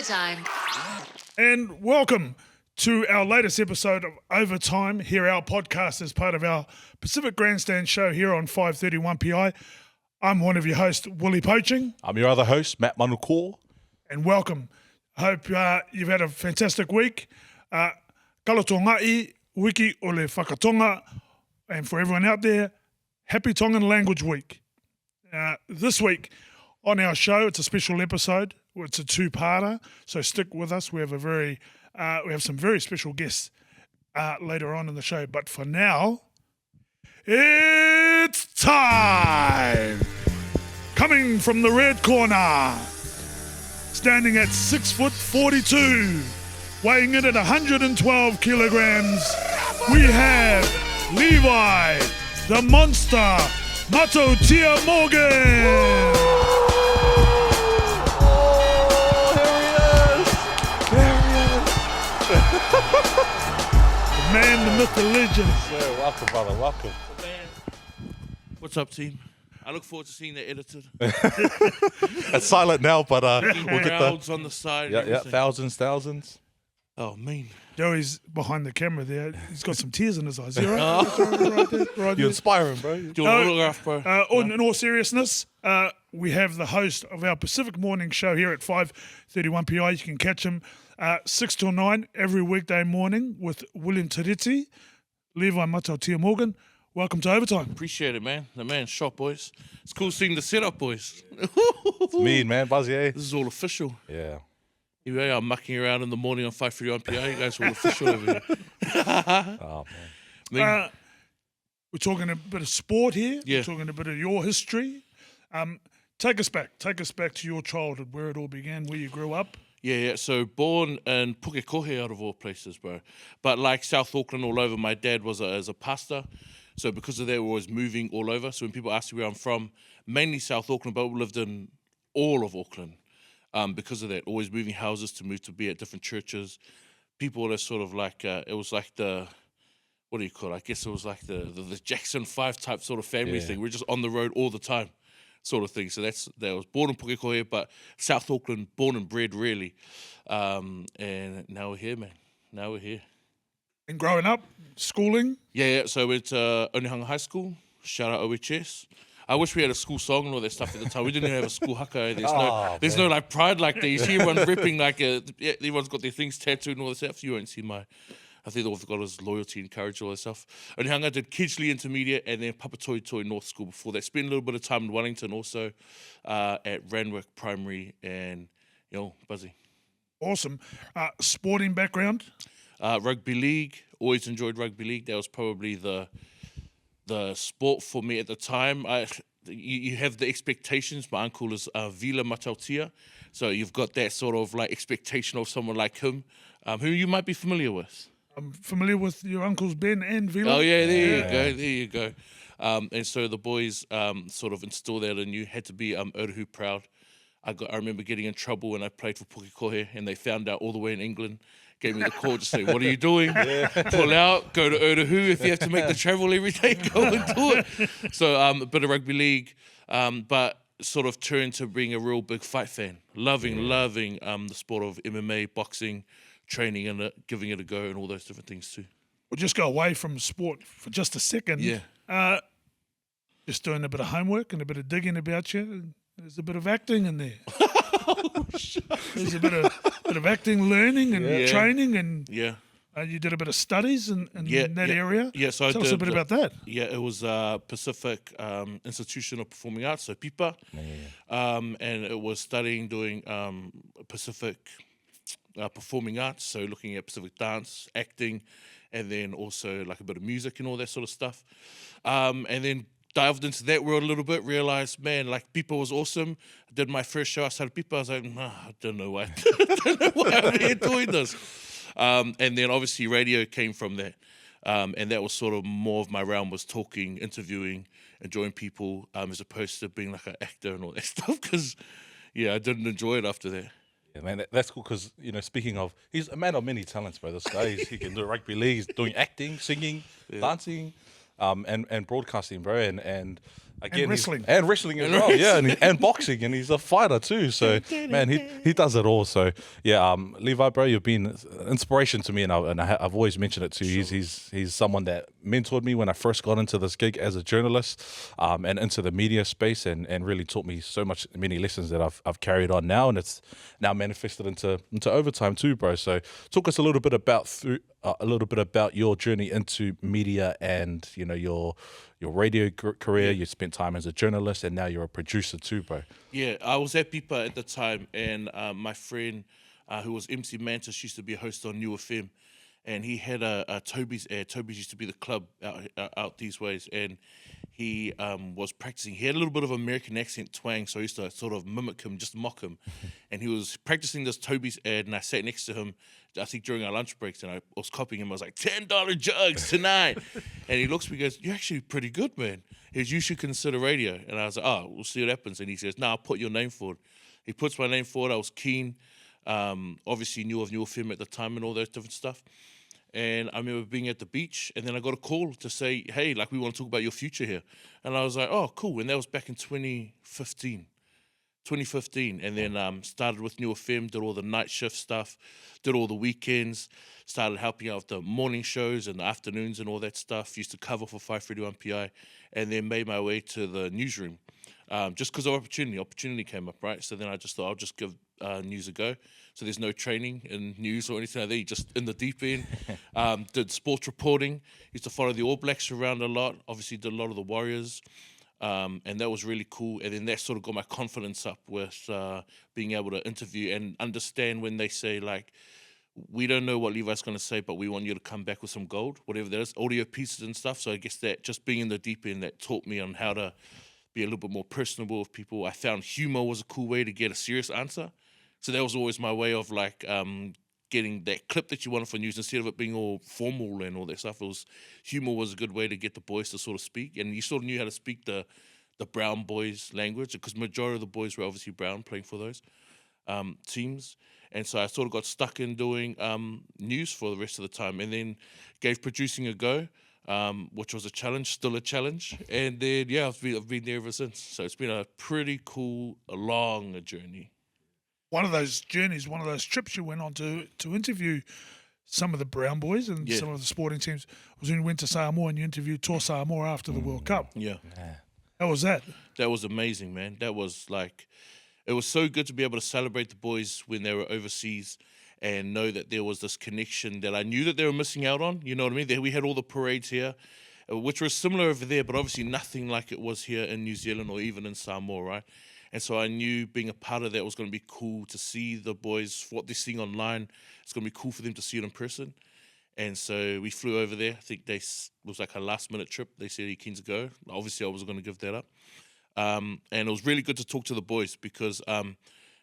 Overtime. And welcome to our latest episode of Overtime. Here, our podcast is part of our Pacific Grandstand show here on 531pi's. I'm one of your hosts, Willie Poaching. I'm your other host, Matt Manukor. And welcome. I hope you've had a fantastic week. Kalatongai, wiki o le whakatonga. And for everyone out there, happy Tongan Language Week. This week on our show, it's a special episode. It's a two-parter, so stick with us. We have we have some very special guests later on in the show. But for now, it's time. Coming from the red corner, standing at 6'42", weighing in at 112 kilograms, we have Levi, the monster, Matautia-Morgan. The man, the myth, the legend. Yeah, welcome, brother, welcome. What's up, team? I look forward to seeing that edited. It's silent now, but we'll get Crowds the... on the side. Yeah, thousands. Oh, mean. Joey's behind the camera there. He's got some tears in his eyes. You right? Right there. You're inspiring, bro. Do you want an autograph, bro? In all seriousness, we have the host of our Pacific morning show here at 531pi's. You can catch him 6 till 9 every weekday morning with William Tiriti, Levi Matautia-Morgan. Welcome to Overtime. Appreciate it, man. The man's shot, boys. It's cool seeing the setup, boys. It's mean, man. Buzzy, eh? This is all official. Yeah. Here we are mucking around in the morning on 531pi's. You guys are all official over here. Oh, man. We're talking a bit of sport here. Yeah. We're talking a bit of your history. Take us back to your childhood, where it all began, where you grew up. Yeah. So born in Pukekohe, out of all places, bro. But like South Auckland all over, my dad was a pastor. So because of that, we're always moving all over. So when people ask me where I'm from, mainly South Auckland, but we lived in all of Auckland. Because of that, always moving houses to move to be at different churches. People are sort of like, it was like the, what do you call it? I guess it was like the Jackson 5 type sort of family thing. We're just on the road all the time sort of thing. So that was born in Pukekohe, but South Auckland, born and bred really. And now we're here, man. Now we're here. And growing up, schooling? Yeah. So we went to Onehunga High School. Shout out OHS. I wish we had a school song and all that stuff at the time. We didn't even have a school haka. There's no like pride like that. You see everyone ripping like everyone's got their things tattooed and all that stuff. You won't see I think all they've got is loyalty and courage, all that stuff. Onehunga did Kidgley Intermediate and then Papatoetoe North School before that. Spent a little bit of time in Wellington also at Randwick Primary and, Buzzy. Awesome. Sporting background? Rugby league. Always enjoyed rugby league. That was probably the sport for me at the time. You have the expectations. My uncle is Vila Matautia, so you've got that sort of like expectation of someone like him, who you might be familiar with. I'm familiar with your uncles Ben and Vila. Oh yeah, there you go. And so the boys sort of instilled that in you. Had to be Otahu proud. I remember getting in trouble when I played for Pukekohe, and they found out all the way in England. Gave me the call to say, what are you doing? Pull out, go to Otahu. If you have to make the travel every day, go and do it. So a bit of rugby league, but sort of turned to being a real big fight fan. Loving the sport of MMA, boxing, training in it, giving it a go and all those different things too. We'll just go away from sport for just a second. Yeah. Just doing a bit of homework and a bit of digging about you. There's a bit of acting in there. There's a bit of acting, learning and training, and you did a bit of studies in that area. Yeah, so tell us a bit about that. Yeah, it was Pacific Institution of Performing Arts, so PIPA, and it was doing Pacific Performing Arts, so looking at Pacific dance, acting, and then also like a bit of music and all that sort of stuff, and then dived into that world a little bit, realized, man, like Pipa was awesome. I did my first show, I started Pipa, I was like, I don't know why I'm here doing this. And then obviously radio came from that. And that was sort of more of my realm, was talking, interviewing, enjoying people, as opposed to being like an actor and all that stuff, because, I didn't enjoy it after that. Yeah, man, that's cool because, speaking of, he's a man of many talents, bro. This guy, he can do rugby league, he's doing acting, singing, dancing, and broadcasting, bro. And Again, And wrestling. And wrestling as well, yeah, and boxing, and he's a fighter too. So, man, he does it all. So, yeah, Levi, bro, you've been an inspiration to me, and I've always mentioned it to you. Sure. He's someone that mentored me when I first got into this gig as a journalist, and into the media space, and really taught me many lessons that I've carried on now, and it's now manifested into overtime too, bro. So, talk us a little bit about your journey into media and your radio career. You spent time as a journalist, and now you're a producer too, bro. Yeah, I was at Pipa at the time, and my friend who was MC Mantis used to be a host on New FM, and he had a Toby's ad. Toby's used to be the club out these ways, and he was practicing. He had a little bit of American accent twang, so I used to sort of mimic him, just mock him. And he was practicing this Toby's ad, and I sat next to him, I think during our lunch breaks, and I was copying him. I was like, $10 jugs tonight. And he looks at me and goes, "You're actually pretty good, man." He goes, "You should consider radio." And I was like, "Oh, we'll see what happens." And he says, "No, I'll put your name forward." He puts my name forward. I was keen. Obviously knew of New FM at the time and all that different stuff. And I remember being at the beach, and then I got a call to say, "Hey, like, we want to talk about your future here." And I was like, "Oh, cool." And that was back in 2015. And then started with New FM, did all the night shift stuff, did all the weekends, started helping out with the morning shows and the afternoons and all that stuff, used to cover for 531pi's, and then made my way to the newsroom just because of opportunity came up, right? So then I just thought I'll just give news a go. So there's no training in news or anything like that. You just in the deep end. Did sports reporting, used to follow the All Blacks around a lot, obviously did a lot of the Warriors. And that was really cool. And then that sort of got my confidence up with being able to interview and understand when they say, like, "We don't know what Levi's going to say, but we want you to come back with some gold," whatever that is, audio pieces and stuff. So I guess that just being in the deep end, that taught me on how to be a little bit more personable with people. I found humor was a cool way to get a serious answer. So that was always my way of, like, getting that clip that you wanted for news, instead of it being all formal and all that stuff. Humor was a good way to get the boys to sort of speak, and you sort of knew how to speak the brown boys language, because majority of the boys were obviously brown playing for those teams. And so I sort of got stuck in doing news for the rest of the time, and then gave producing a go, which was a challenge, still a challenge. And then, yeah, I've been there ever since. So it's been a pretty cool, long journey. One of those journeys, one of those trips you went on to interview some of the brown boys and Yeah. some of the sporting teams was when you went to Samoa and you interviewed Toa Samoa after the World Cup. Yeah. How was that? That was amazing, man. That was like, it was so good to be able to celebrate the boys when they were overseas and know that there was this connection that I knew that they were missing out on. You know what I mean? We had all the parades here, which was similar over there, but obviously nothing like it was here in New Zealand or even in Samoa, right? And so I knew being a part of that was going to be cool to see the boys, what they're seeing online. It's going to be cool for them to see it in person. And so we flew over there. I think it was like a last-minute trip. They said, "Are you keen to go?" Obviously, I wasn't going to give that up. And it was really good to talk to the boys, because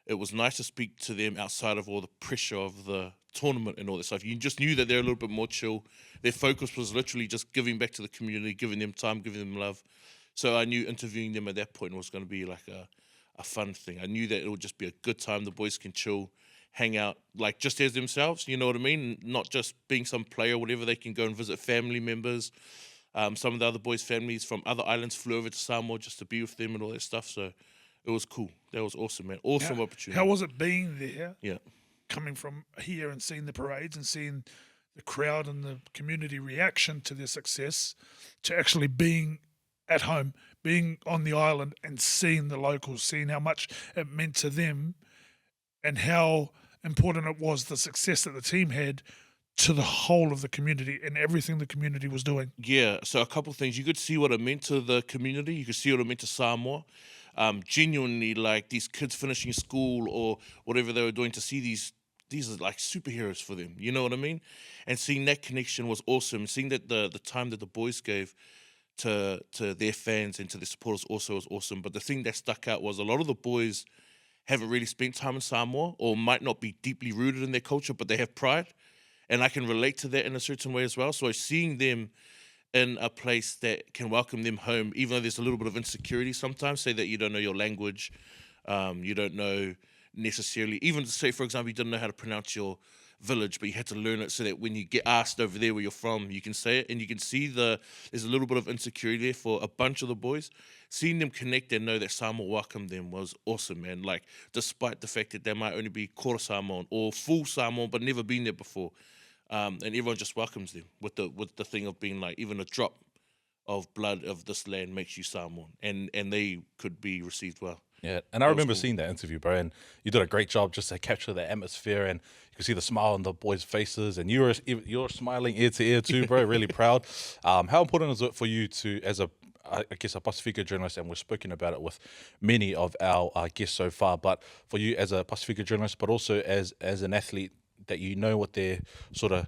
it was nice to speak to them outside of all the pressure of the tournament and all that stuff. You just knew that they're a little bit more chill. Their focus was literally just giving back to the community, giving them time, giving them love. So I knew interviewing them at that point was going to be like a fun thing. I knew that it would just be a good time. The boys can chill, hang out, like, just as themselves, you know what I mean? Not just being some player or whatever. They can go and visit family members. Some of the other boys' families from other islands flew over to Samoa just to be with them and all that stuff. So it was cool. That was awesome, man. Awesome opportunity. How was it being there, Yeah. coming from here and seeing the parades and seeing the crowd and the community reaction to their success, to actually being at home, being on the island and seeing the locals, seeing how much it meant to them and how important it was, the success that the team had to the whole of the community and everything the community was doing? Yeah, so a couple of things. You could see what it meant to the community. You could see what it meant to Samoa. Genuinely, like, these kids finishing school or whatever they were doing, to see these are like superheroes for them. You know what I mean? And seeing that connection was awesome. Seeing that the time that the boys gave to their fans and to their supporters also was awesome. But the thing that stuck out was a lot of the boys haven't really spent time in Samoa, or might not be deeply rooted in their culture, but they have pride. And I can relate to that in a certain way as well. So seeing them in a place that can welcome them home, even though there's a little bit of insecurity sometimes, say that you don't know your language, you don't know necessarily, even say, for example, you don't know how to pronounce your village, but you had to learn it so that when you get asked over there where you're from, you can say it. And you can see there's a little bit of insecurity there for a bunch of the boys. Seeing them connect and know that Samoa welcomed them was awesome, man. Like, despite the fact that they might only be quarter Samoan or full Samoan, but never been there before. And everyone just welcomes them with the thing of being like, even a drop of blood of this land makes you Samoan. And they could be received well. Yeah, and I remember seeing that interview, bro, and you did a great job just to capture the atmosphere, and you could see the smile on the boys' faces, and you're smiling ear to ear too, bro. Really proud. How important is it for you to, as a Pacifica journalist, and we've spoken about it with many of our guests so far, but for you as a Pacifica journalist, but also as an athlete, that you know what they sort of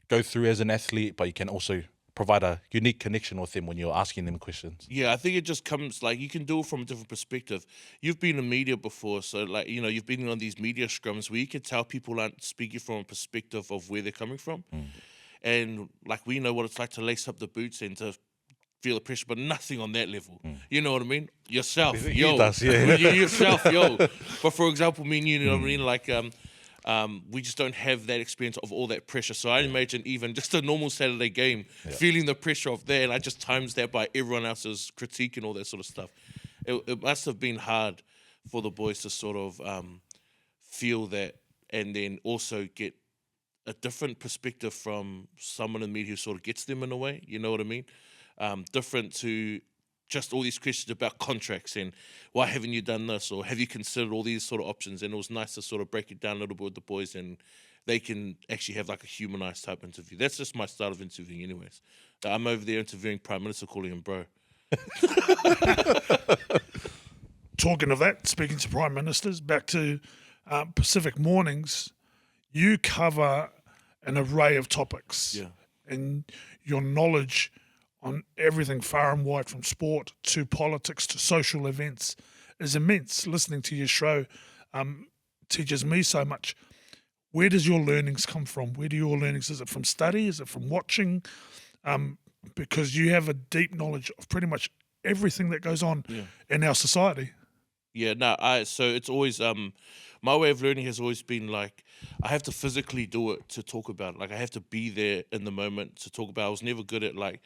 go through as an athlete, but you can also provide a unique connection with them when you're asking them questions? Yeah, I think it just comes, like, you can do it from a different perspective. You've been in media before, so, like, you know, you've been on these media scrums where you can tell people aren't speaking from a perspective of where they're coming from. And, like, we know what it's like to lace up the boots and to feel the pressure, but nothing on that level. You know what I mean? Yourself, yo. Does, yeah. Yourself, yo. But for example, me and you know what I mean? Like, we just don't have that experience of all that pressure. So I imagine even just a normal Saturday game, feeling the pressure of that, and I just times that by everyone else's critique and all that sort of stuff. It must have been hard for the boys to sort of feel that, and then also get a different perspective from someone in the media who sort of gets them in a way. You know what I mean? Different to just all these questions about contracts and why haven't you done this, or have you considered all these sort of options. And it was nice to sort of break it down a little bit with the boys, and they can actually have like a humanized type interview. That's just my style of interviewing anyways. I'm over there interviewing Prime Minister, calling him bro. Talking of that, speaking to Prime Ministers, back to Pacific Mornings, you cover an array of topics. Yeah. And your knowledge on everything far and wide, from sport to politics to social events, is immense. Listening to your show teaches me so much. Where does your learnings come from? Where do your learnings, is it from study? Is it from watching? Because you have a deep knowledge of pretty much everything that goes on in our society. Yeah, no, so it's always, my way of learning has always been like, I have to physically do it to talk about it. Like, I have to be there in the moment to talk about it. I was never good at like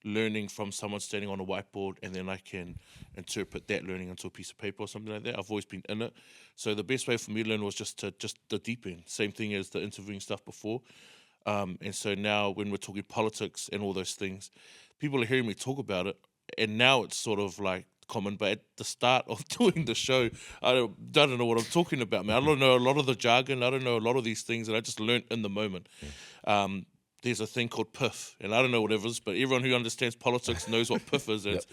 learning from someone standing on a whiteboard and then I can interpret that learning onto a piece of paper or something like that. I've always been in it. So the best way for me to learn was just the deep end. Same thing as the interviewing stuff before. And so now when we're talking politics and all those things, people are hearing me talk about it. And now it's sort of like common, but at the start of doing the show, I don't know what I'm talking about, man. I don't know a lot of the jargon. I don't know a lot of these things, and I just learned in the moment. There's a thing called PIF, and I don't know what it is, but everyone who understands politics knows what PIF is. It's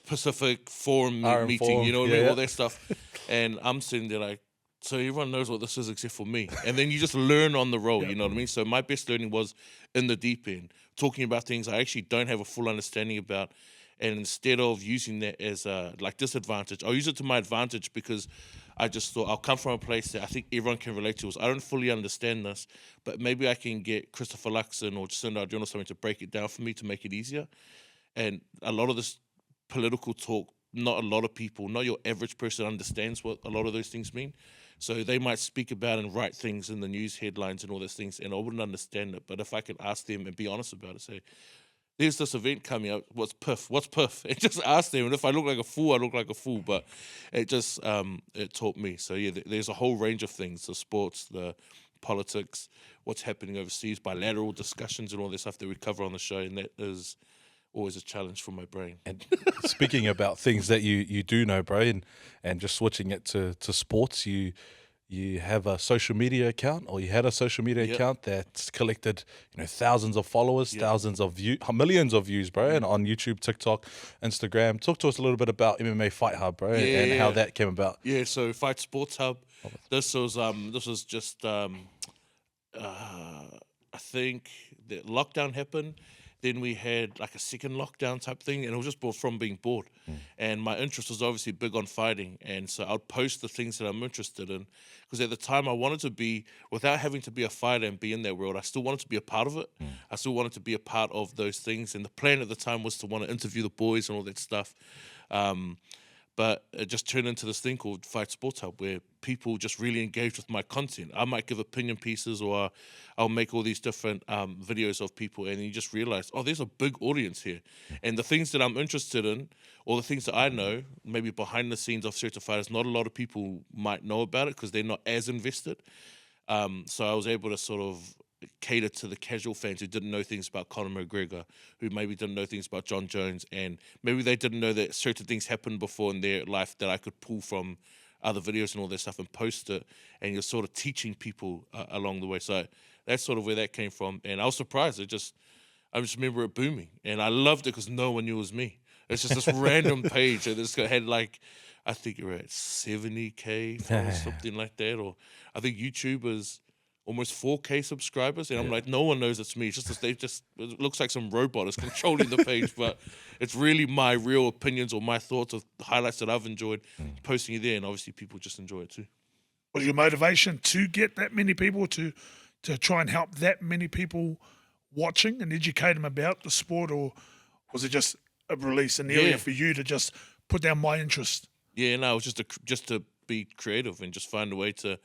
Pacific Forum meeting, Forum. you know what I mean? All that stuff. And I'm sitting there like, so everyone knows what this is except for me. And then you just learn on the roll, you know what I mean? So my best learning was in the deep end, talking about things I actually don't have a full understanding about. And instead of using that as a like disadvantage, I'll use it to my advantage, because I just thought I'll come from a place that I think everyone can relate to. I don't fully understand this, but maybe I can get Christopher Luxon or Jacinda Ardern or something to break it down for me to make it easier. And a lot of this political talk, not a lot of people, not your average person understands what a lot of those things mean. So they might speak about and write things in the news headlines and all those things, and I wouldn't understand it. But if I can ask them and be honest about it, say, there's this event coming up, what's PIF? What's PIF? And just ask them. And if I look like a fool, I look like a fool. But it just, it taught me. So yeah, there's a whole range of things, the sports, the politics, what's happening overseas, bilateral discussions and all this stuff that we cover on the show. And that is always a challenge for my brain. And speaking about things that you do know, bro, and just switching it to sports, you have a social media account, or you had a social media account that's collected, thousands of followers, thousands of views, millions of views, bro, and on YouTube, TikTok, Instagram. Talk to us a little bit about MMA Fight Hub, bro, and how that came about. Yeah, so Fight Sports Hub. This was just I think the lockdown happened. Then we had like a second lockdown type thing, and it was just from being bored. And my interest was obviously big on fighting, and so I'd post the things that I'm interested in, because at the time I wanted to be, without having to be a fighter and be in that world, I still wanted to be a part of it. I still wanted to be a part of those things, and the plan at the time was to want to interview the boys and all that stuff. But it just turned into this thing called Fight Sports Hub, where people just really engage with my content. I might give opinion pieces, or I'll make all these different videos of people, and you just realize, oh, there's a big audience here. And the things that I'm interested in, or the things that I know, maybe behind the scenes of certain fighters, not a lot of people might know about it because they're not as invested. So I was able to sort of cater to the casual fans who didn't know things about Conor McGregor, who maybe didn't know things about John Jones, and maybe they didn't know that certain things happened before in their life that I could pull from other videos and all that stuff and post it, and you're sort of teaching people along the way. So that's sort of where that came from, and I was surprised. I just remember it booming, and I loved it because no one knew it was me. It's just this random page that this had like, I think you're at 70K or something like that, or I think YouTube is almost 4K subscribers, and I'm like, no one knows it's me. It's just it looks like some robot is controlling the page, but it's really my real opinions or my thoughts of highlights that I've enjoyed posting it there, and obviously people just enjoy it too. Was your motivation to get that many people to try and help that many people watching and educate them about the sport, or was it just a release, an area for you to just put down my interest? Yeah, no, it was just to be creative and just find a way to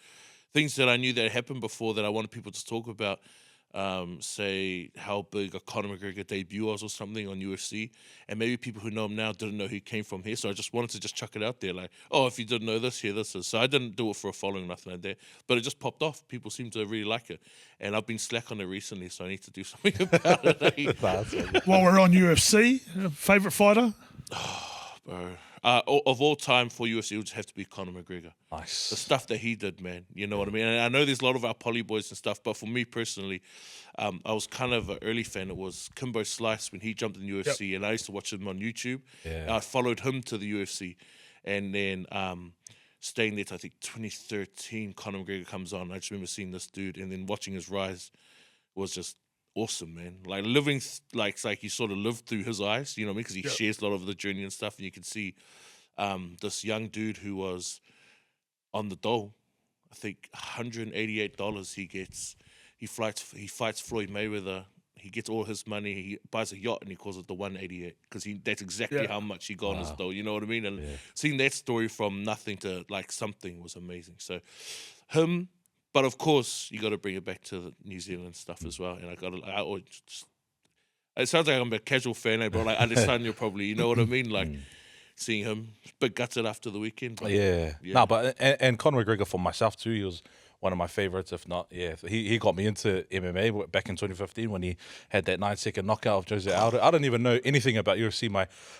things that I knew that had happened before that I wanted people to talk about. Say how big a Conor McGregor debut was or something on UFC, and maybe people who know him now didn't know he came from here. So I just wanted to just chuck it out there, like, oh, if you didn't know this, here this is. So I didn't do it for a following, nothing like that, but it just popped off. People seem to really like it, and I've been slack on it recently, so I need to do something about it. While we're on UFC, favorite fighter? Bro. Of all time for UFC, it would have to be Conor McGregor. Nice. The stuff that he did, man. You know what I mean? And I know there's a lot of our poly boys and stuff, but for me personally, I was kind of an early fan. It was Kimbo Slice when he jumped in UFC, and I used to watch him on YouTube. Yeah. I followed him to the UFC, and then staying there to, I think, 2013, Conor McGregor comes on. I just remember seeing this dude, and then watching his rise was just awesome, man. Like living, it's like you sort of lived through his eyes, you know what I mean? Because he shares a lot of the journey and stuff, and you can see this young dude who was on the dole, I think $188 he gets. He fights Floyd Mayweather. He gets all his money. He buys a yacht and he calls it the 188 because that's exactly how much he got on his dole. You know what I mean? And seeing that story from nothing to like something was amazing. So him. But of course, you got to bring it back to the New Zealand stuff as well. And it sounds like I'm a casual fan, but like understand you probably, you know what I mean? Like seeing him bit gutted after the weekend. But No, but and Conor McGregor for myself too. He was one of my favorites, if not, he got me into MMA back in 2015 when he had that 9-second knockout of Jose Aldo. I didn't even know anything about UFC.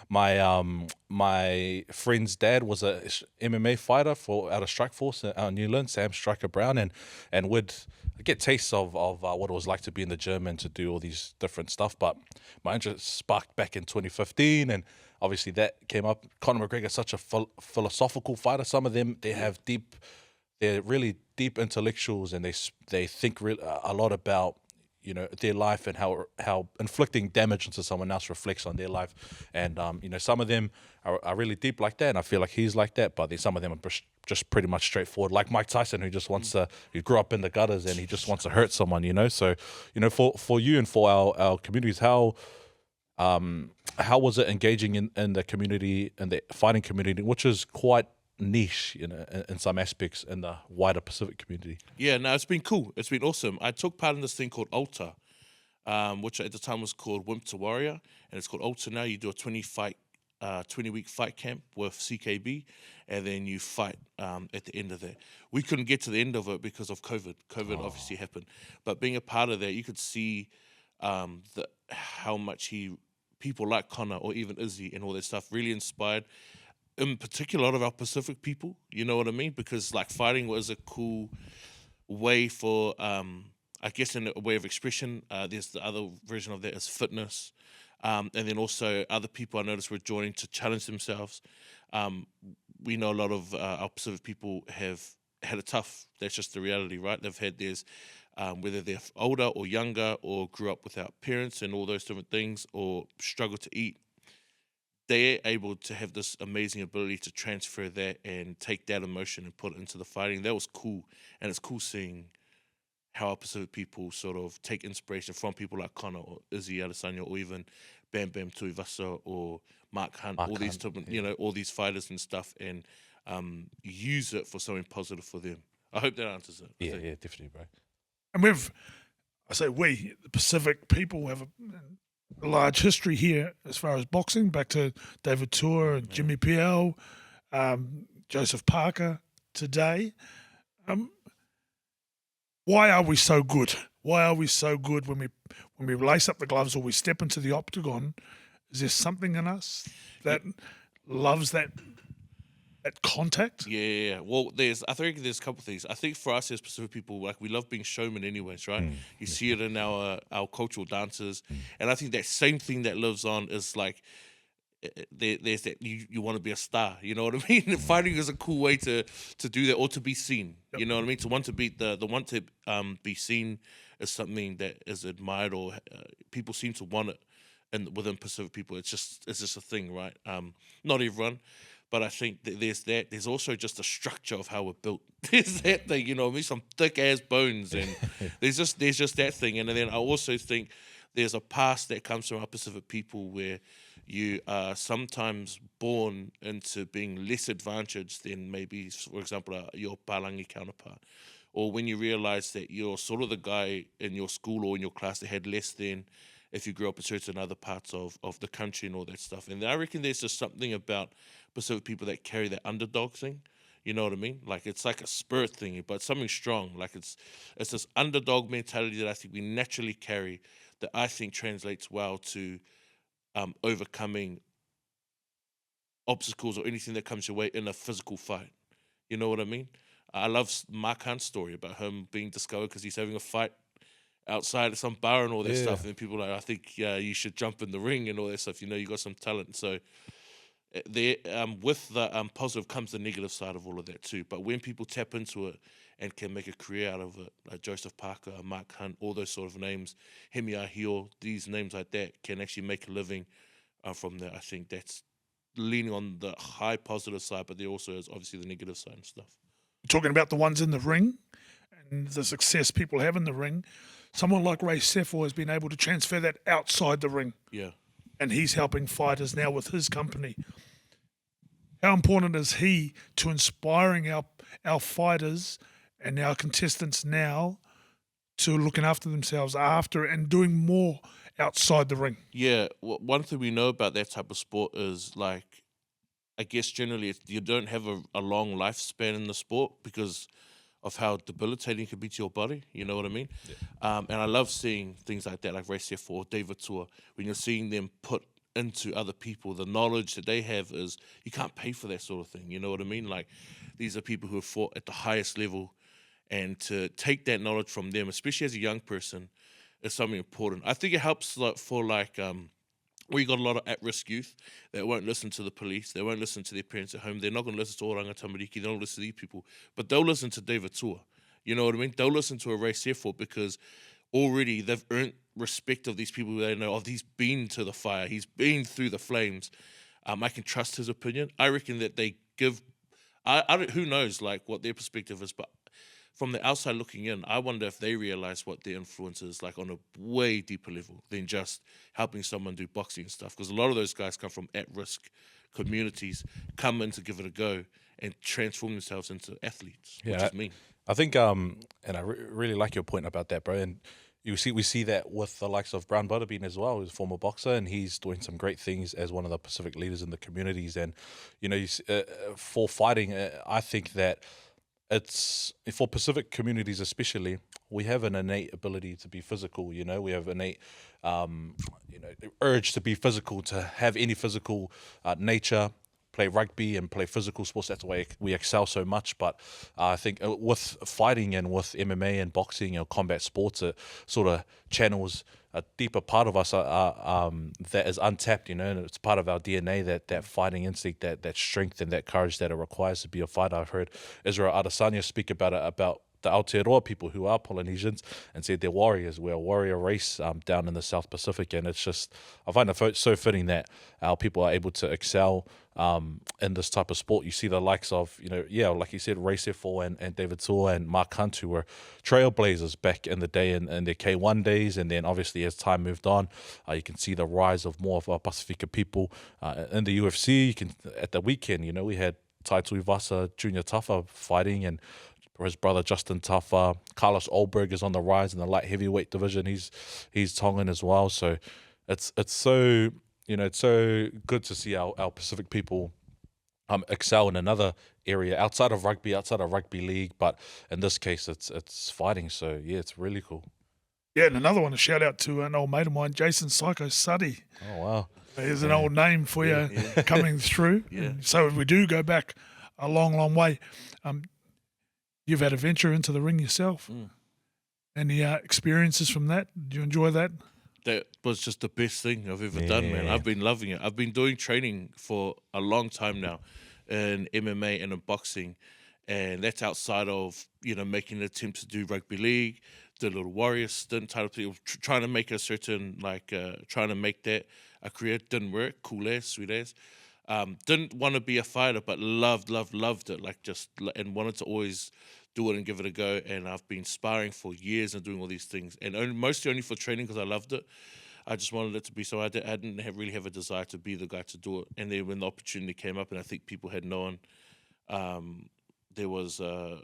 My friend's dad was a MMA fighter out of Strikeforce in New Zealand, Sam Striker Brown, and would get tastes of what it was like to be in the gym and to do all these different stuff. But my interest sparked back in 2015, and obviously that came up. Conor McGregor is such a philosophical fighter. Some of them, they're really deep intellectuals, and they think a lot about, you know, their life and how inflicting damage into someone else reflects on their life. And you know, some of them are really deep like that, and I feel like he's like that. But then some of them are just pretty much straightforward, like Mike Tyson, who just wants who grew up in the gutters and he just wants to hurt someone. You know, so you know, for you and for our communities, how was it engaging in the community and the fighting community, which is quite niche, you know, in some aspects in the wider Pacific community? Yeah, no, it's been cool. It's been awesome. I took part in this thing called Alta, which at the time was called Wimp to Warrior, and it's called Alta now. You do a 20-week fight camp with CKB, and then you fight at the end of that. We couldn't get to the end of it because of COVID. COVID obviously happened, but being a part of that, you could see how much people like Conor or even Izzy and all that stuff really inspired. In particular, a lot of our Pacific people, you know what I mean? Because like fighting was a cool way for, I guess, in a way of expression. There's the other version of that is fitness. And then also other people I noticed were joining to challenge themselves. We know a lot of our Pacific people have had it tough. That's just the reality, right? They've had theirs, whether they're older or younger or grew up without parents and all those different things or struggle to eat. They're able to have this amazing ability to transfer that and take that emotion and put it into the fighting. That was cool. And it's cool seeing how our Pacific people sort of take inspiration from people like Conor or Izzy Adesanya or even Bam Bam Tuivasa or Mark Hunt, all these different, you know, all these fighters and stuff, and use it for something positive for them. I hope that answers it. Yeah, definitely, bro. And the Pacific people have a large history here as far as boxing, back to David Tua and Jimmy Piel, Joseph Parker today. Why are we so good? Why are we so good when we lace up the gloves or we step into the octagon? Is there something in us that loves that contact? Yeah. Well, I think there's a couple of things. I think for us as Pacific people, like, we love being showmen anyways, right? You see it in our cultural dances. And I think that same thing that lives on is like, there's that you want to be a star, you know what I mean? Fighting is a cool way to do that, or to be seen. You know what I mean? To want to be the want to be seen is something that is admired, or people seem to want it. And within Pacific people, it's just a thing, right? Not everyone, but I think that there's also just a structure of how we're built. There's that thing, you know what I mean? Some thick ass bones, and there's just that thing. And then I also think there's a past that comes from our Pacific people where you are sometimes born into being less advantaged than maybe, for example, your Palangi counterpart. Or when you realize that you're sort of the guy in your school or in your class that had less than if you grew up in certain other parts of the country and all that stuff. And I reckon there's just something about Pacific people that carry that underdog thing. You know what I mean? Like, it's like a spirit thing, but something strong. Like, it's this underdog mentality that I think we naturally carry, that I think translates well to overcoming obstacles or anything that comes your way in a physical fight. You know what I mean? I love Mark Hunt's story about him being discovered because he's having a fight outside of some bar and all that stuff, and people are like, I think you should jump in the ring and all that stuff. You know, you got some talent. So there, with the positive comes the negative side of all of that too. But when people tap into it and can make a career out of it, like Joseph Parker, Mark Hunt, all those sort of names, Hemi Ahio, these names like that can actually make a living from there. I think that's leaning on the high positive side, but there also is obviously the negative side and stuff. Talking about the ones in the ring and the success people have in the ring, someone like Ray Sefo has been able to transfer that outside the ring. Yeah. And he's helping fighters now with his company. How important is he to inspiring our fighters and our contestants now to looking after themselves after and doing more outside the ring? Yeah, one thing we know about that type of sport is, like, I guess generally you don't have a long lifespan in the sport because of how debilitating it can be to your body, you know what I mean? Yeah. And I love seeing things like that, like Ray Sefo or David Tua, when you're seeing them put into other people, the knowledge that they have is, you can't pay for that sort of thing, you know what I mean? Like, these are people who have fought at the highest level, and to take that knowledge from them, especially as a young person, is something important. I think it helps for where you got a lot of at-risk youth that won't listen to the police, they won't listen to their parents at home, they're not going to listen to Oranga Tamariki, they don't listen to these people, but they'll listen to David Tua, you know what I mean? They'll listen to a Ray Sefo because already they've earned respect of these people who they know, he's been to the fire, he's been through the flames. I can trust his opinion. I reckon that they give, I don't, who knows like what their perspective is, but from the outside looking in, I wonder if they realize what their influence is, like on a way deeper level than just helping someone do boxing and stuff. Because a lot of those guys come from at-risk communities, come in to give it a go and transform themselves into athletes, which is me. I think, and I really like your point about that, bro. And we see that with the likes of Brown Butterbean as well, who's a former boxer, and he's doing some great things as one of the Pacific leaders in the communities. And, you know, for fighting, I think that it's, for Pacific communities especially, we have an innate ability to be physical, you know, we have innate, urge to be physical, to have any physical nature, play rugby and play physical sports. That's why we excel so much. But I think with fighting and with MMA and boxing and combat sports, it sort of channels a deeper part of us that is untapped, you know, and it's part of our DNA, that fighting instinct, that strength and that courage that it requires to be a fighter. I've heard Israel Adesanya speak about it, about the Aotearoa people who are Polynesians and said they're warriors. We're a warrior race down in the South Pacific, and it's just, I find it so fitting that our people are able to excel in this type of sport. You see the likes of, like you said, Ray Sefo and David Tua and Mark Hunt, who were trailblazers back in the day in their K1 days, and then obviously as time moved on, you can see the rise of more of our Pacifica people in the UFC. You can, at the weekend, we had Tai Tuivasa, Junior Tafa fighting, and his brother Justin Tafa. Carlos Olberg is on the rise in the light heavyweight division. He's Tongan as well. So it's so it's so good to see our Pacific people excel in another area outside of rugby league. But in this case, it's fighting. So yeah, it's really cool. Yeah, and another one, a shout out to an old mate of mine, Jason Psycho Suddy. Oh wow, there's an old name for you coming through. Yeah. So we do go back a long, long way. You've had a venture into the ring yourself. Any experiences from that? Did you enjoy that? That was just the best thing I've ever done, man. I've been loving it. I've been doing training for a long time now in MMA and in boxing, and that's outside of, making an attempt to do rugby league, the little warrior stint type of thing, trying to make a certain, trying to make that a career. Didn't work. Cool as, sweet as. Didn't want to be a fighter, but loved it, and wanted to always do it and give it a go. And I've been sparring for years and doing all these things, and mostly only for training because I loved it. I just wanted it to be so. I didn't really have a desire to be the guy to do it. And then when the opportunity came up, and I think people had known there was a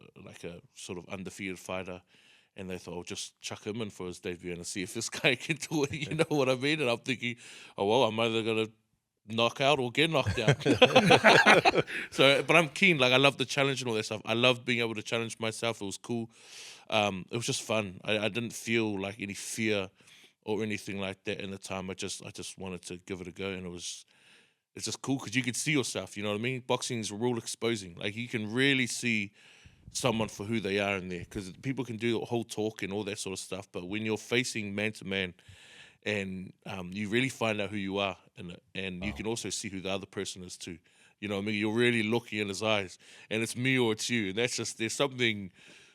sort of undefeated fighter, and they thought, just chuck him in for his debut and see if this guy can do it. You know what I mean? And I'm thinking, oh well, I'm either gonna knock out or get knocked out. So, but I'm keen. I love the challenge and all that stuff. I loved being able to challenge myself. It was cool. It was just fun. I didn't feel like any fear or anything like that in the time. I just wanted to give it a go, and it's just cool because you could see yourself. You know what I mean? Boxing is real exposing. You can really see someone for who they are in there, because people can do the whole talk and all that sort of stuff, but when you're facing man to man, and you really find out who you are, and you can also see who the other person is too. You know what I mean? You're really looking in his eyes, and it's me or it's you. And that's just, there's something,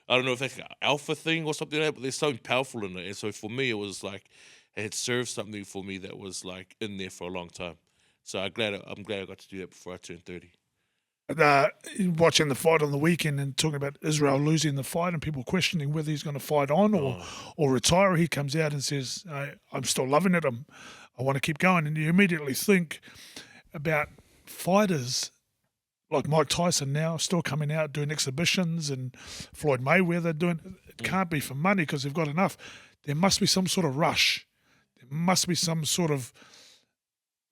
I don't know if that's an alpha thing or something like that, but there's something powerful in it. And so for me, it was it had served something for me that was in there for a long time. So I'm glad I got to do that before I turned 30. Watching the fight on the weekend and talking about Israel losing the fight and people questioning whether he's going to fight on or retire, he comes out and says, I'm still loving it. I want to keep going. And you immediately think about fighters like Mike Tyson now still coming out doing exhibitions, and Floyd Mayweather doing it. Can't be for money because they've got enough. There must be some sort of rush. There must be some sort of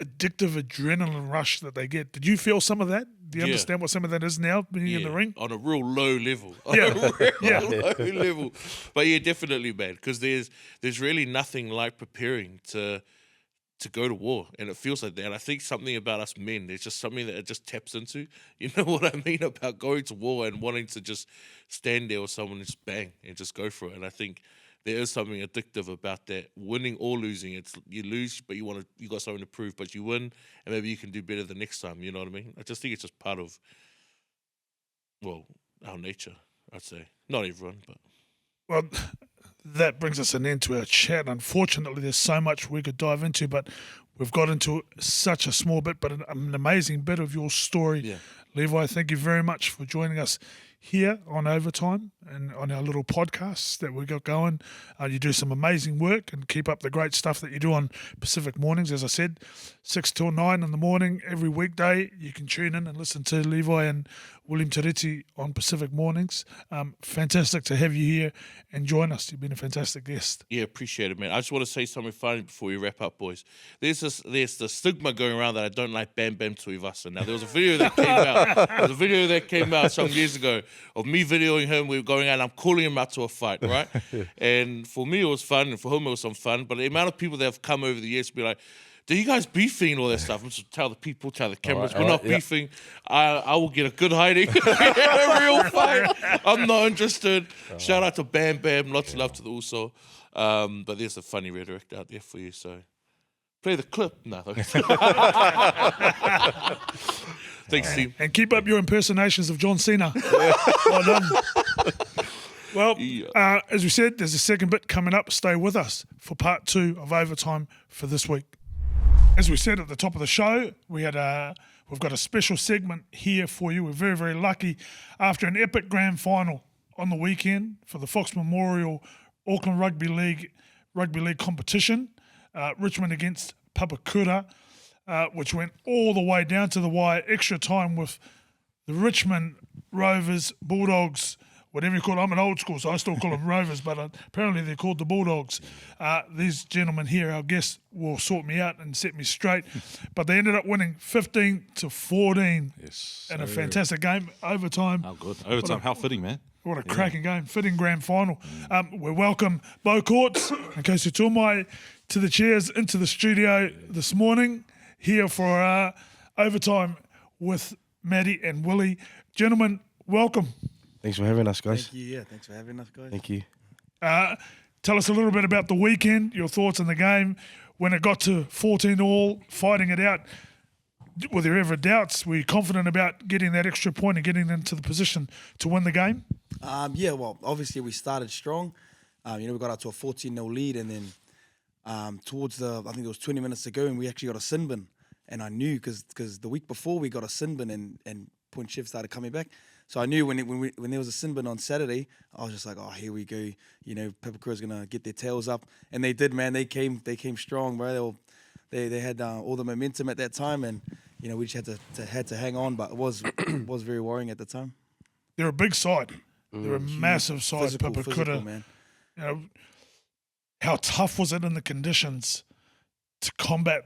addictive adrenaline rush that they get. Did you feel some of that? Do you understand what some of that is now being in the ring? On a real low level. Low level. But yeah, definitely, man, because there's really nothing like preparing to go to war, and it feels like that. And I think something about us men, there's just something that it just taps into. You know what I mean about going to war and wanting to just stand there with someone and just bang and just go for it. And I think there is something addictive about that. Winning or losing, it's you lose, but you got something to prove, but you win, and maybe you can do better the next time. You know what I mean? I just think it's just part of, our nature, I'd say. Not everyone, but. Well, that brings us an end to our chat. Unfortunately, there's so much we could dive into, but we've got into such a small bit, but an amazing bit of your story. Yeah. Levi, thank you very much for joining us here on Overtime and on our little podcasts that we got going. You do some amazing work and keep up the great stuff that you do on Pacific mornings. As I said, 6 till 9 in the morning every weekday. You can tune in and listen to Levi and William Tereti on Pacific mornings. Fantastic to have you here and join us. You've been a fantastic guest. Yeah, appreciate it, man. I just want to say something funny before we wrap up, boys. There's the stigma going around that I don't like Bam Bam Tuivasa. Now, there was a video that came out some years ago of me videoing him. We were going out and I'm calling him out to a fight, right? And for me, it was fun, and for him, it was some fun. But the amount of people that have come over the years to be like, "Do you guys beefing and all that stuff?" I'm just tell the cameras, we're not beefing. I will get a good hiding, a real fight. I'm not interested. Shout out to Bam Bam, lots of love to the Uso. But there's a funny rhetoric out there for you, so play the clip. No. Thanks, team. And keep up your impersonations of John Cena. Well done. Well, Yeah. as we said, there's a second bit coming up. Stay with us for part 2 of Overtime for this week. As we said at the top of the show, we've got a special segment here for you. We're very, very lucky. After an epic grand final on the weekend for the Fox Memorial Auckland Rugby League competition, Richmond against Papakura, which went all the way down to the wire, extra time with the Richmond Rovers, Bulldogs, whatever you call them. I'm an old school, so I still call them Rovers, but apparently they're called the Bulldogs. These gentlemen here, our guests, will sort me out and set me straight. But they ended up winning 15-14 in a fantastic game. Overtime. How good. Overtime, how fitting, man. What a cracking game. Fitting grand final. We welcome Bo Courts and Kosi Tumai to the chairs into the studio this morning here for Overtime with Matty and Willie. Gentlemen, welcome. Thanks for having us, guys. Thank you. Yeah, thanks for having us, guys. Thank you. Tell us a little bit about the weekend, your thoughts on the game. When it got to 14-all, fighting it out, were there ever doubts? Were you confident about getting that extra point and getting into the position to win the game? Yeah, well, obviously we started strong. We got out to a 14-0 lead, and then towards I think it was 20 minutes to go, and we actually got a sin bin. And I knew because the week before we got a sin bin and point shift started coming back. So I knew when there was a sin bin on Saturday, I was just like, oh, here we go. Papakura's gonna get their tails up, and they did, man. They came strong, bro. They had all the momentum at that time, and we just had to hang on. But it was very worrying at the time. They're a big side. They're a massive side. Physical, Papakura, man. How tough was it in the conditions to combat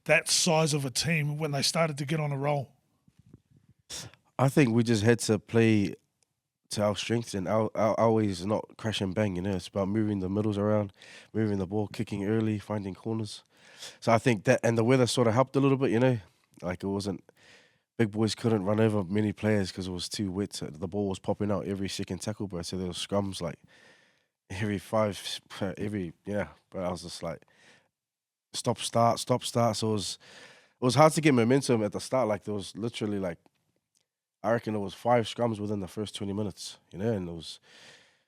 that size of a team when they started to get on a roll? I think we just had to play to our strengths and our ways, not crash and bang. It's about moving the middles around, moving the ball, kicking early, finding corners. So I think that, and the weather sort of helped a little bit. Like it wasn't, big boys couldn't run over many players because it was too wet. So the ball was popping out every second tackle, bro. So there was scrums like every but I was just like, stop, start. So it was hard to get momentum at the start. Like there was literally like, I reckon it was 5 scrums within the first 20 minutes, and it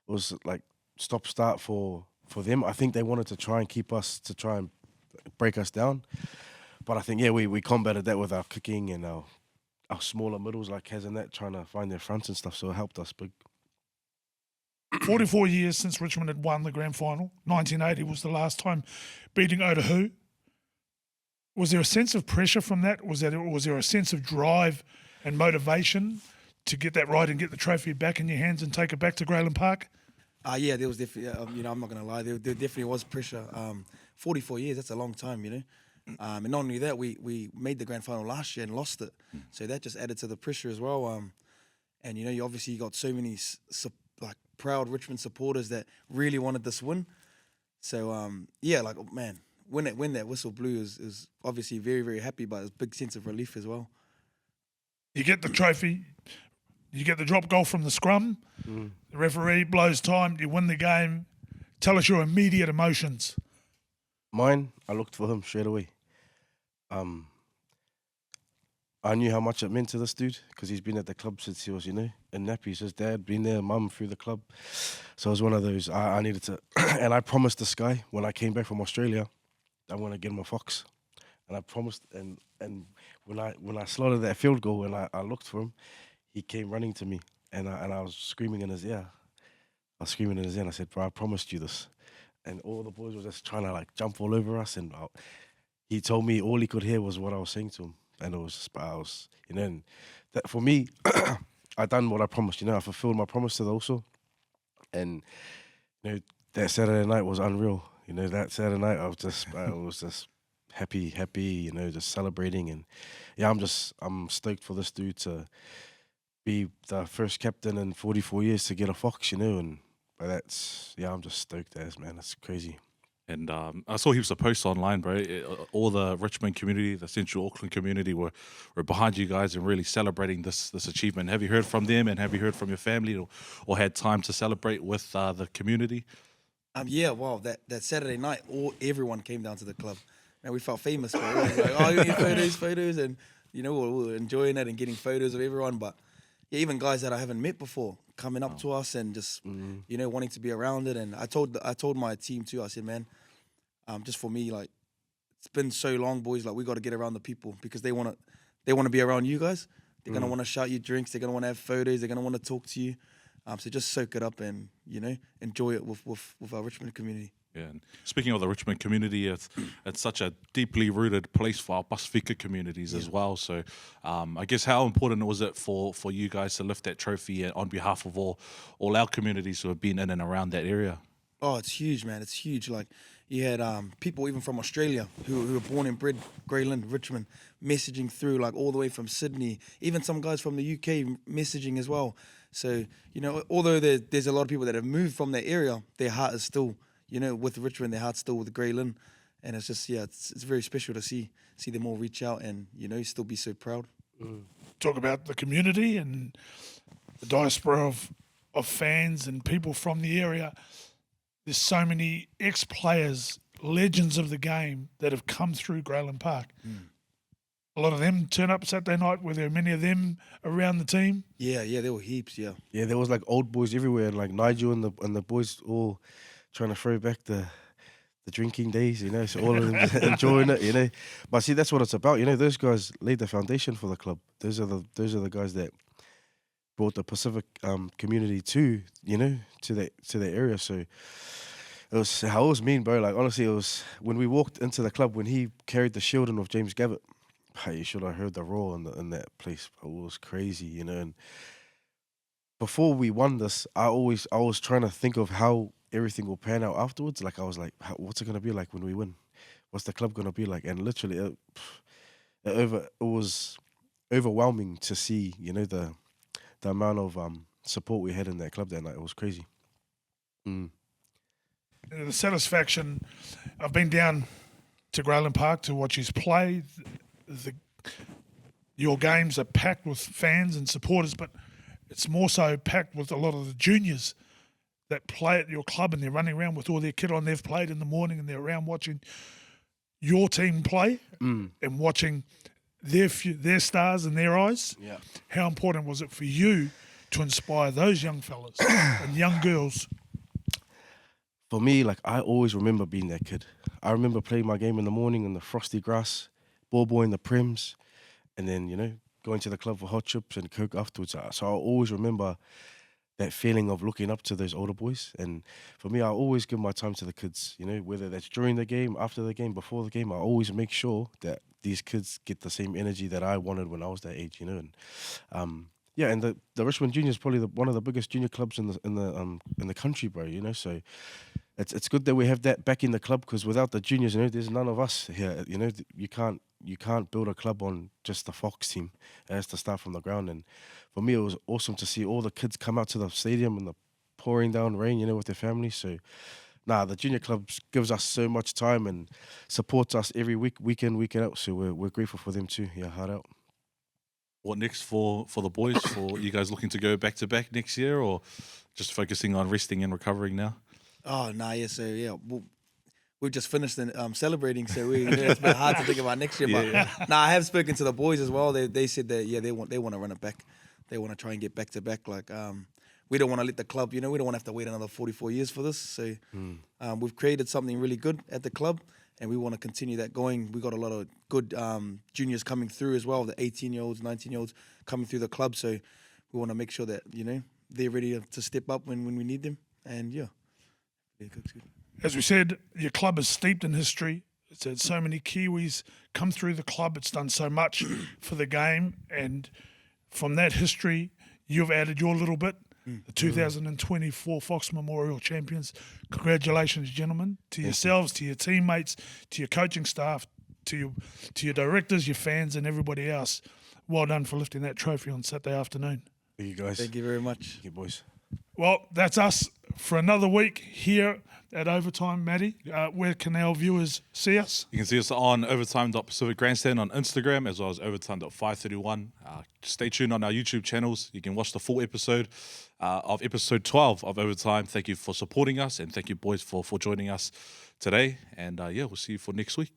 was like stop, start for them. I think they wanted to try and keep us, to try and break us down. But I think, we combated that with our kicking and our smaller middles like Kaz and that, trying to find their fronts and stuff. So it helped us big. 44 years since Richmond had won the grand final. 1980 was the last time beating Otahu. Was there a sense of pressure from that? Was there a sense of drive and motivation to get that right and get the trophy back in your hands and take it back to Grayland Park? Yeah, there was definitely. I'm not gonna lie, there definitely was pressure. 44 years, that's a long time, And not only that, we made the grand final last year and lost it, so that just added to the pressure as well. And you obviously got so many proud Richmond supporters that really wanted this win. So man, when that whistle blew, is obviously very, very happy, but it's a big sense of relief as well. You get the trophy, you get the drop goal from the scrum, the referee blows time, you win the game. Tell us your immediate emotions. Mine, I looked for him straight away. I knew how much it meant to this dude because he's been at the club since he was, in nappies. His dad been there, mum through the club. So it was one of those, I needed to, and I promised this guy when I came back from Australia, I'm going to get him a Fox. And I promised, and when I slotted that field goal and I looked for him, he came running to me and I was screaming in his ear. And I said, bro, I promised you this. And all the boys were just trying to jump all over us. And he told me all he could hear was what I was saying to him. And it was just, and that for me, I done what I promised, I fulfilled my promise to the also. And, that Saturday night was unreal. That Saturday night I was just happy, just celebrating. And I'm stoked for this dude to be the first captain in 44 years to get a Fox, and but I'm just stoked as, man. That's crazy. And I saw heaps of posts online, bro. All the Richmond community, the Central Auckland community were behind you guys and really celebrating this achievement. Have you heard from them, and have you heard from your family or had time to celebrate with the community? That Saturday night, everyone came down to the club. Man, we felt famous. Bro. It was like, you get photos, and we were enjoying it and getting photos of everyone. But even guys that I haven't met before coming up to us and just wanting to be around it. And I told my team too. I said, man, just for me, like it's been so long, boys. Like we got to get around the people because they want to be around you guys. They're gonna want to shout you drinks. They're gonna want to have photos. They're gonna want to talk to you. So just soak it up and enjoy it with our Richmond community. Yeah, and speaking of the Richmond community, it's such a deeply rooted place for our Pasifika communities as well. So I guess how important was it for you guys to lift that trophy on behalf of all our communities who have been in and around that area? Oh, it's huge, man. It's huge. Like you had people even from Australia who were born and bred Greyland, Richmond, messaging through like all the way from Sydney. Even some guys from the UK messaging as well. So, although there's a lot of people that have moved from that area, their heart is still, with Richmond, their heart's still with Greyland. And it's just, it's very special to see them all reach out and, still be so proud. Talk about the community and the diaspora of fans and people from the area. There's so many ex-players, legends of the game that have come through Greyland Park. A lot of them turn up Saturday night. Were there many of them around the team? Yeah, there were heaps, yeah. Yeah, there was like old boys everywhere, and like Nigel and the boys all trying to throw back the drinking days, so all of them enjoying it, But see, that's what it's about, those guys laid the foundation for the club. Those are the guys that brought the Pacific community to the area. So it was mean, bro. Like honestly, it was when we walked into the club when he carried the shield in with James Gavitt. You should have heard the roar in that place. It was crazy, And before we won this, I was trying to think of how everything will pan out afterwards. Like I was like, what's it gonna be like when we win? What's the club gonna be like? And literally, it was overwhelming to see, the amount of support we had in that club that night. It was crazy. The satisfaction. I've been down to Greyland Park to watch his play. Your games are packed with fans and supporters, but it's more so packed with a lot of the juniors that play at your club, and they're running around with all their kit on. They've played in the morning and they're around watching your team play and watching their stars in their eyes. Yeah. How important was it for you to inspire those young fellas and young girls? For me, like I always remember being that kid. I remember playing my game in the morning in the frosty grass, ball boy in the prims, and then, going to the club for hot chips and Coke afterwards. So I always remember that feeling of looking up to those older boys. And for me, I always give my time to the kids, whether that's during the game, after the game, before the game. I always make sure that these kids get the same energy that I wanted when I was that age, And and the Richmond Junior is probably one of the biggest junior clubs in the country, bro. So it's good that we have that back in the club, because without the juniors, there's none of us here. You can't build a club on just the Fox team. It has to start from the ground. And for me, it was awesome to see all the kids come out to the stadium in the pouring down rain, with their families. So, the junior club gives us so much time and supports us every week in, week out. So we're grateful for them too. Yeah, hard out. What next for the boys? For you guys looking to go back to back next year, or just focusing on resting and recovering now? Oh, so we've just finished celebrating, so it's a bit hard to think about next year. But I have spoken to the boys as well. They said that they want to run it back. They want to try and get back to back. Like we don't want to let the club, we don't want to have to wait another 44 years for this. So we've created something really good at the club, and we want to continue that going. We got a lot of good juniors coming through as well. The 18-year-olds, 19-year-olds coming through the club. So we want to make sure that they're ready to step up when we need them. And as we said, your club is steeped in history. It's had so many Kiwis come through the club. It's done so much for the game. And from that history, you've added your little bit. The 2024 Fox Memorial Champions. Congratulations, gentlemen, to yourselves, to your teammates, to your coaching staff, to your directors, your fans, and everybody else. Well done for lifting that trophy on Saturday afternoon. Thank you, guys. Thank you very much. Thank you, boys. Well, that's us for another week here at Overtime. Matty, where can our viewers see us? You can see us on overtime.pacific grandstand on Instagram, as well as overtime.531. Stay tuned on our YouTube channels. You can watch the full episode of episode 12 of Overtime. Thank you for supporting us, and thank you, boys, for joining us today. And we'll see you for next week.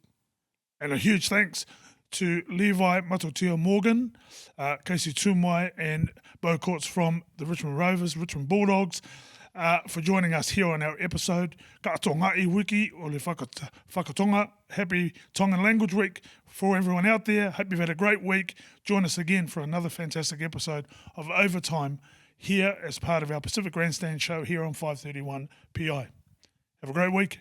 And a huge thanks to Levi Matautia-Morgan, Casey Tumai, and Bo Courts from the Richmond Rovers, Richmond Bulldogs, for joining us here on our episode. Ka tonga wiki o le whakatonga. Happy Tongan Language Week for everyone out there. Hope you've had a great week. Join us again for another fantastic episode of Overtime here as part of our Pacific Grandstand show here on 531 PI. Have a great week.